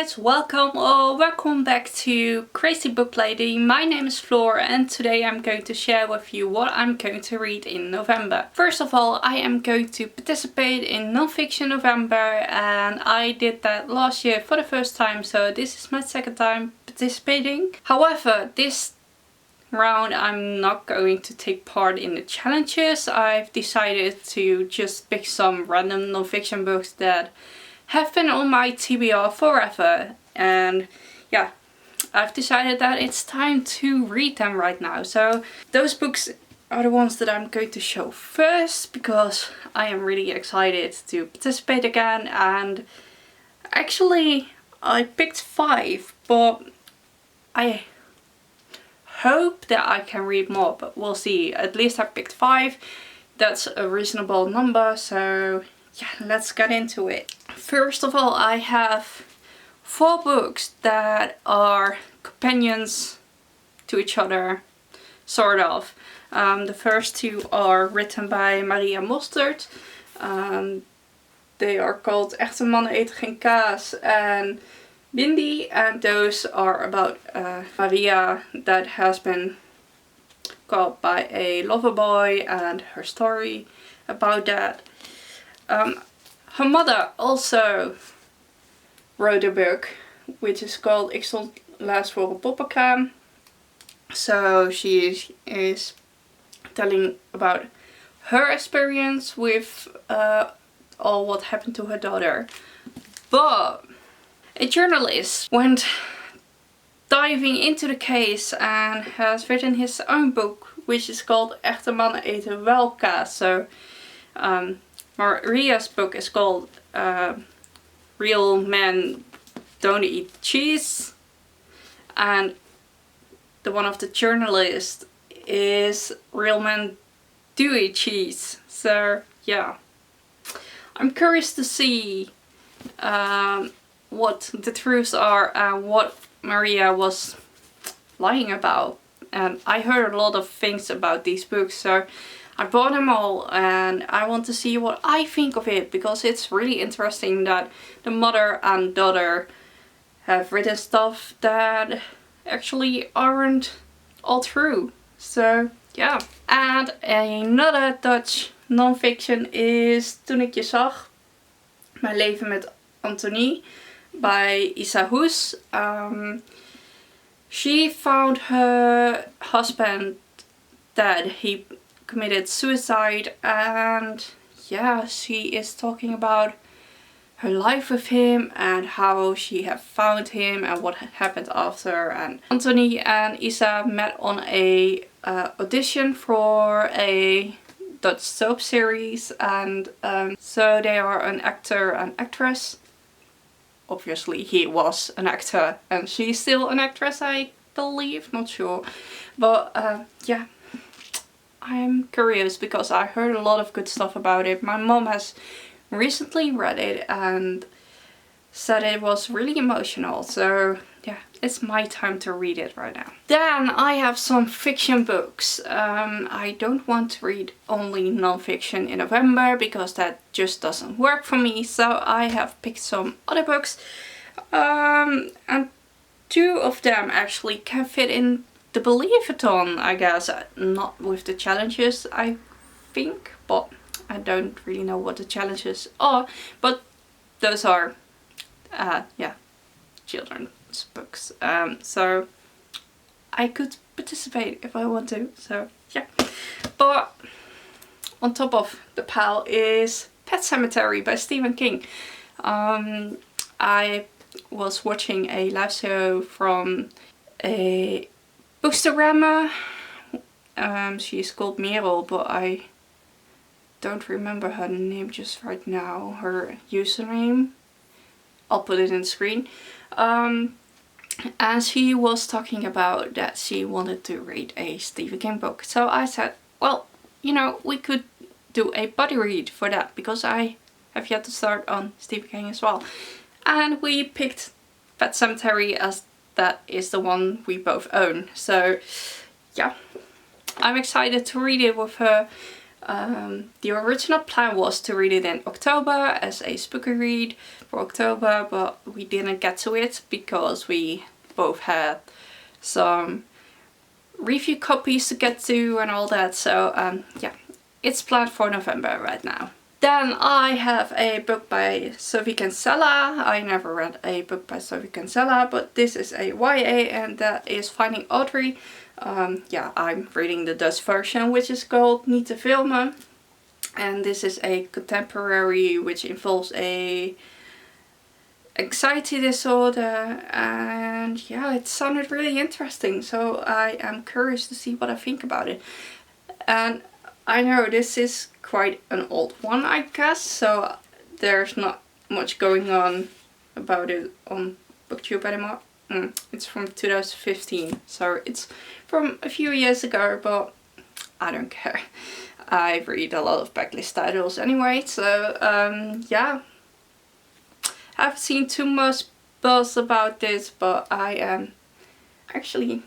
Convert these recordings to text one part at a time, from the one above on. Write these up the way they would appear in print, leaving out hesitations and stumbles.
guys, welcome back to Crazy Booklady. My name is Floor and today I'm going to share with you what I'm going to read in November. First of all, I am going to participate in Nonfiction November, and I did that last year for the first time, so this is my second time participating. However, this round I'm not going to take part in the challenges. I've decided to just pick some random nonfiction books that have been on my TBR forever, and yeah, I've decided that it's time to read them right now. So those books are the ones that I'm going to show first because I am really excited to participate again. And actually I picked 5, but I hope that I can read more, but we'll see. At least I picked 5. That's a reasonable number, so yeah, let's get into it. First of all, I have 4 books that are companions to each other, sort of. The first 2 are written by Maria Mostert. They are called Echte Mannen eten geen kaas and Bindi, and those are about Maria that has been caught by a lover boy and her story about that. Her mother also wrote a book which is called Ik stond laatst voor een poppenkraam. So she is telling about her experience with all what happened to her daughter. But a journalist went diving into the case and has written his own book, which is called Echte Mannen eten wel kaas. So Maria's book is called Real Men Don't Eat Cheese, and the one of the journalists is Real Men Do Eat Cheese. So yeah, I'm curious to see what the truths are and what Maria was lying about. And I heard a lot of things about these books, so I bought them all and I want to see what I think of it, because it's really interesting that the mother and daughter have written stuff that actually aren't all true. So yeah. And another Dutch non-fiction is Toen ik je zag, Mijn leven met Anthony by Isa Hoes. She found her husband dead. He committed suicide, and yeah, she is talking about her life with him and how she have found him and what had happened after. And Anthony and Isa met on a audition for a Dutch soap series, and so they are an actor and actress. Obviously he was an actor and she's still an actress, I believe, not sure, but yeah, I'm curious because I heard a lot of good stuff about it. My mom has recently read it and said it was really emotional, so yeah, it's my time to read it right now. Then I have some fiction books. I don't want to read only non-fiction in November because that just doesn't work for me, so I have picked some other books, and 2 of them actually can fit in the Believe-a-thon, I guess. Not with the challenges, I think, but I don't really know what the challenges are, but those are yeah, children's books, so I could participate if I want to, so yeah. But on top of the pile is Pet Sematary by Stephen King. I was watching a live show from a bookstagrammer. She's called Merel, but I don't remember her name just right now, her username. I'll put it in the screen. And she was talking about that she wanted to read a Stephen King book. So I said, well, you know, we could do a buddy read for that, because I have yet to start on Stephen King as well. And we picked Pet Sematary as that is the one we both own. So yeah, I'm excited to read it with her. The original plan was to read it in October as a spooky read for October, but we didn't get to it because we both had some review copies to get to and all that. So yeah, it's planned for November right now. Then I have a book by Sophie Kinsella. I never read a book by Sophie Kinsella, but this is a YA, and that is Finding Audrey. Yeah, I'm reading the Dutch version, which is called Niet te filmen. And this is a contemporary which involves a anxiety disorder, and yeah, it sounded really interesting, so I am curious to see what I think about it. And I know this is quite an old one, I guess, so there's not much going on about it on BookTube anymore. It's from 2015, so it's from a few years ago, but I don't care. I read a lot of backlist titles anyway, so yeah. I've seen too much buzz about this, but I am actually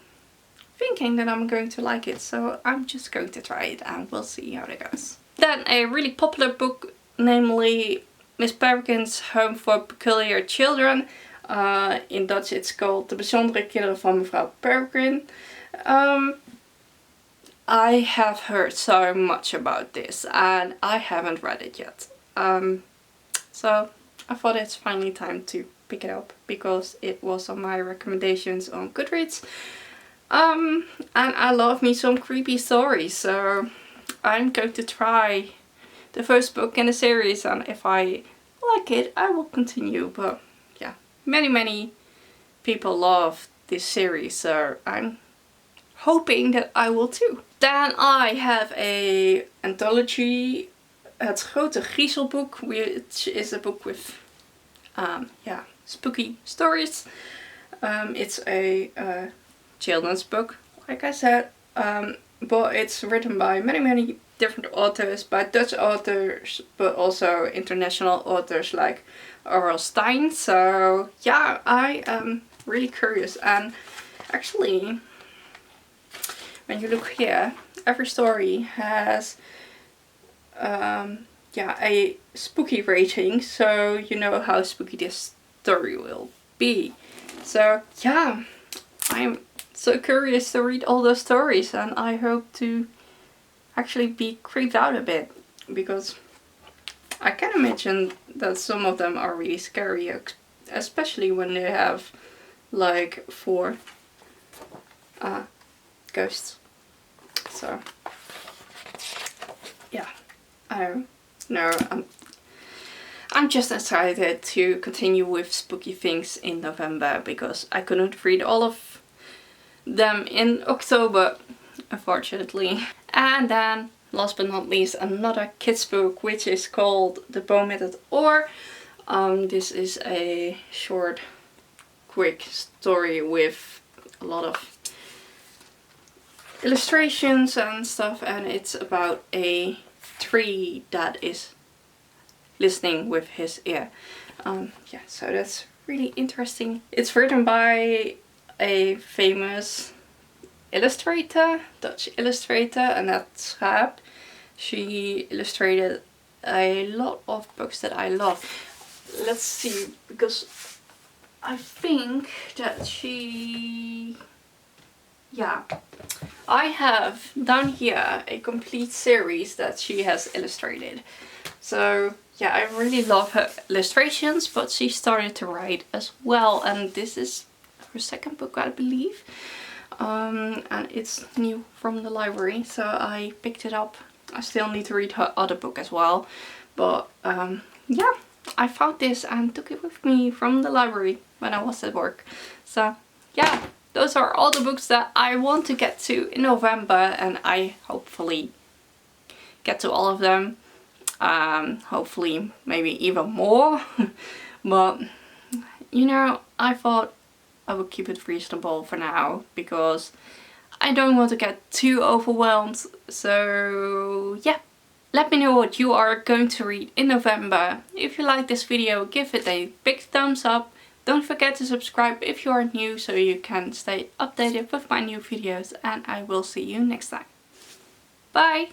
thinking that I'm going to like it, so I'm just going to try it and we'll see how it goes. Then a really popular book, namely Miss Peregrine's Home for Peculiar Children. In Dutch it's called De Bijzondere Kinderen van Mevrouw Peregrine. I have heard so much about this and I haven't read it yet. So I thought it's finally time to pick it up because it was on my recommendations on Goodreads. And I love me some creepy stories, so I'm going to try the first book in the series, and if I like it I will continue. But yeah, many people love this series, so I'm hoping that I will too. Then I have a anthology, Het Grote Griezelboek, which is a book with yeah, spooky stories. It's a children's book, like I said, but it's written by many different authors, by Dutch authors, but also international authors like R.L. Stine. So yeah, I am really curious, and actually when you look here, every story has yeah, a spooky rating, so you know how spooky this story will be. So yeah, I'm so curious to read all those stories, and I hope to actually be creeped out a bit, because I can imagine that some of them are really scary, especially when they have like 4 ghosts. So yeah, I don't know, I'm just excited to continue with spooky things in November, because I couldn't read all of them in October, unfortunately. And then, last but not least, another kids book, which is called The Bow met het Oor. This is a short, quick story with a lot of illustrations and stuff, and it's about a tree that is listening with his ear. Yeah, so that's really interesting. It's written by a famous illustrator, Dutch illustrator, Annette Schaap. She illustrated a lot of books that I love. Let's see, because I think that she... yeah, I have down here a complete series that she has illustrated. So yeah, I really love her illustrations, but she started to write as well, and this is her second book, I believe. And it's new from the library, so I picked it up. I still need to read her other book as well, but yeah, I found this and took it with me from the library when I was at work. So yeah, those are all the books that I want to get to in November, and I hopefully get to all of them. Hopefully maybe even more. But you know, I thought I would keep it reasonable for now, because I don't want to get too overwhelmed. So yeah, let me know what you are going to read in November. If you like this video, give it a big thumbs up. Don't forget to subscribe if you are new, so you can stay updated with my new videos, and I will see you next time. Bye!